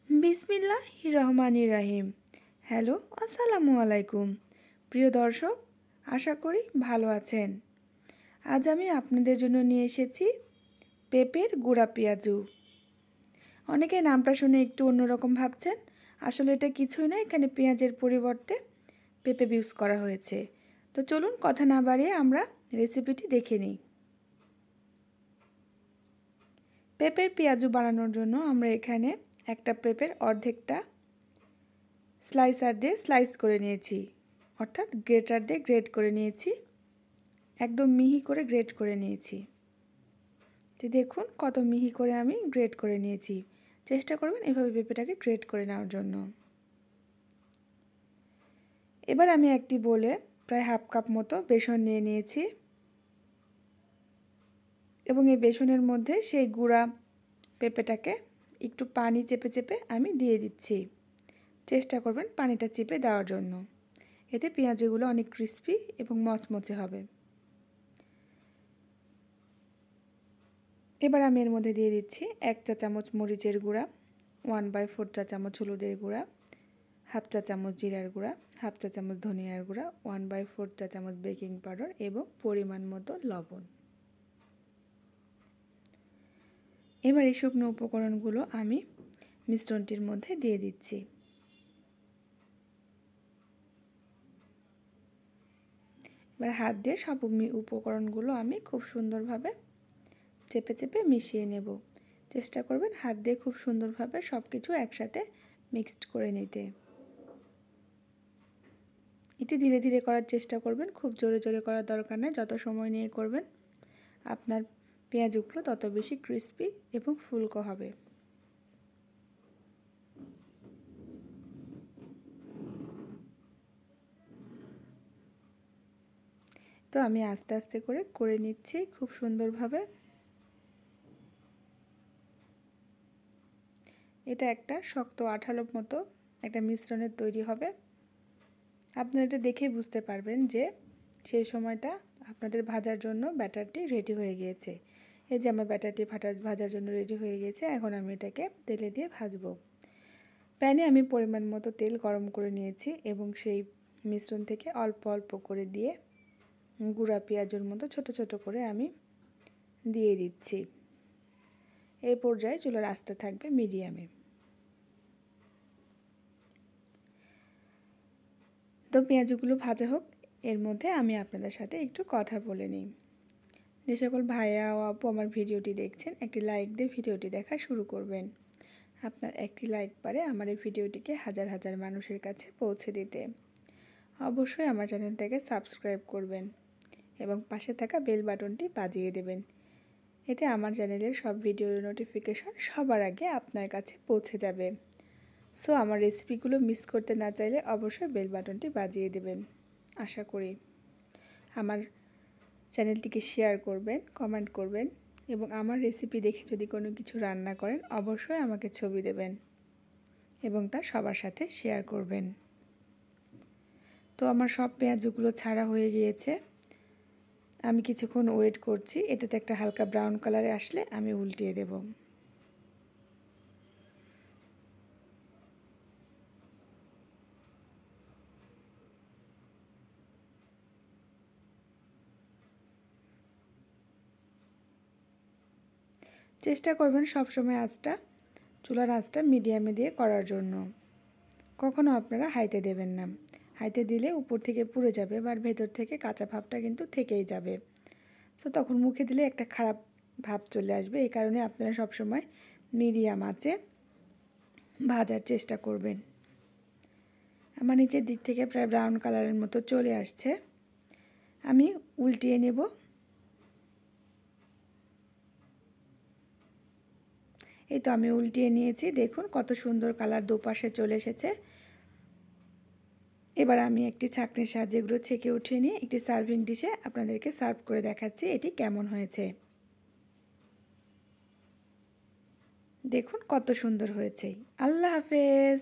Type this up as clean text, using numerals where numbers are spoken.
বিসমিল্লাহির রহমানির রহিম। হ্যালো, আসসালামু আলাইকুম প্রিয় দর্শক, আশা করি ভালো আছেন। আজ আমি আপনাদের জন্য নিয়ে এসেছি পেঁপের গুঁড়া পেঁয়াজু। অনেকে নামটা শুনে একটু অন্যরকম ভাবছেন, আসলে এটা কিছুই না, এখানে পেঁয়াজের পরিবর্তে পেঁপে ইউজ করা হয়েছে। তো চলুন কথা না বাড়িয়ে আমরা রেসিপিটি দেখে নিই। পেঁপের পেঁয়াজু বানানোর জন্য আমরা এখানে একটা পেঁপের অর্ধেকটা স্লাইসার দিয়ে স্লাইস করে নিয়েছি, অর্থাৎ গ্রেটার দিয়ে গ্রেট করে নিয়েছি, একদম মিহি করে গ্রেট করে নিয়েছি। তো দেখুন কত মিহি করে আমি গ্রেট করে নিয়েছি। চেষ্টা করবেন এভাবে পেঁপেটাকে গ্রেট করে নেওয়ার জন্য। এবার আমি একটি বলে প্রায় হাফ কাপ মতো বেসন নিয়ে নিয়েছি এবং এই বেসনের মধ্যে সেই গুঁড়া পেঁপেটাকে একটু পানি চেপে চেপে আমি দিয়ে দিচ্ছি। চেষ্টা করবেন পানিটা চেপে দেওয়ার জন্য, এতে পেঁয়াজগুলো অনেক ক্রিস্পি এবং মচমচে হবে। এবার আমি এর মধ্যে দিয়ে দিচ্ছি 1 চা চামচ মরিচের গুঁড়া, 1/4 চা চামচ হলুদের গুঁড়া, হাফ চা চামচ জিরার গুঁড়া, হাফ চা চামচ ধনিয়ার গুঁড়া, 1/4 চা চামচ বেকিং পাউডার এবং পরিমাণ মতো লবণ। এবার এই শুকনো উপকরণগুলো আমি মিশ্রণটির মধ্যে দিয়ে দিচ্ছি। এবার হাত দিয়ে সব উপকরণগুলো আমি খুব সুন্দরভাবে চেপে চেপে মিশিয়ে নেব। চেষ্টা করবেন হাত দিয়ে খুব সুন্দরভাবে সব কিছু একসাথে মিক্সড করে নিতে। এটি ধীরে ধীরে করার চেষ্টা করবেন, খুব জোরে জোরে করার দরকার নেই। যত সময় নিয়ে করবেন আপনার পেঁয়াজগুলো তত বেশি ক্রিস্পি এবং ফুলকো হবে। তো আমি আস্তে আস্তে করে নিচ্ছি খুব সুন্দরভাবে। এটা একটা শক্ত আঠালো মতো একটা মিশ্রণের তৈরি হবে। আপনারা এটা দেখেই বুঝতে পারবেন যে সেই সময়টা আপনাদের ভাজার জন্য ব্যাটারটি রেডি হয়ে গিয়েছে। এই যে আমার ব্যাটারটি ভাজার জন্য রেডি হয়ে গিয়েছে। এখন আমি এটাকে তেলে দিয়ে ভাজবো। প্যানে আমি পরিমাণ মতো তেল গরম করে নিয়েছি এবং সেই মিশ্রণ থেকে অল্প অল্প করে দিয়ে গুঁড়া পেঁয়াজের মতো ছোট ছোট করে আমি দিয়ে দিচ্ছি। এই পর্যায়ে চুলার আঁচটা থাকবে মিডিয়ামে। তো পেঁয়াজগুলো ভাজা হোক, এর মধ্যে আমি আপনাদের সাথে একটু কথা বলে নিই। যে সকল ভাইয়া ও আপু আমার ভিডিওটি দেখছেন, একটি লাইক দিয়ে ভিডিওটি দেখা শুরু করবেন। আপনার একটি লাইক পারে আমার এই ভিডিওটিকে হাজার হাজার মানুষের কাছে পৌঁছে দিতে। অবশ্যই আমার চ্যানেলটাকে সাবস্ক্রাইব করবেন এবং পাশে থাকা বেল বাটনটি বাজিয়ে দেবেন। এতে আমার চ্যানেলের সব ভিডিওর নোটিফিকেশন সবার আগে আপনার কাছে পৌঁছে যাবে। সো আমার রেসিপিগুলো মিস করতে না চাইলে অবশ্যই বেল বাটনটি বাজিয়ে দেবেন। আশা করি আমার চ্যানেলটিকে শেয়ার করবেন, কমেন্ট করবেন এবং আমার রেসিপি দেখে যদি কোনো কিছু রান্না করেন অবশ্যই আমাকে ছবি দেবেন এবং তা সবার সাথে শেয়ার করবেন। তো আমার সব পেঁয়াজগুলো ছাড়া হয়ে গিয়েছে। আমি কিছুক্ষণ ওয়েট করছি, এটাতে একটা হালকা ব্রাউন কালারে আসলে আমি উল্টিয়ে দেব। চেষ্টা করবেন সবসময় চুলার আঁচটা মিডিয়ামে দিয়ে করার জন্য। কখনো আপনারা হাইতে দেবেন না, হাইতে দিলে উপর থেকে পুড়ে যাবে বা ভেতর থেকে কাঁচা ভাবটা কিন্তু থেকেই যাবে। সো তখন মুখে দিলে একটা খারাপ ভাব চলে আসবে। এই কারণে আপনারা সবসময় মিডিয়াম আঁচে ভাজার চেষ্টা করবেন। আমার নিচের দিক থেকে প্রায় ব্রাউন কালারের মতো চলে আসছে, আমি উল্টিয়ে নেব। এই তো আমি উল্টিয়ে নিয়েছি, দেখুন কত সুন্দর কালার দুপাশে চলে এসেছে। এবার আমি একটি ছাঁকনির সাহায্যে এগুলো ছেঁকে উঠিয়ে নিয়ে একটি সার্ভিং ডিশে আপনাদেরকে সার্ভ করে দেখাচ্ছি এটি কেমন হয়েছে। দেখুন কত সুন্দর হয়েছে। আল্লাহ হাফেজ।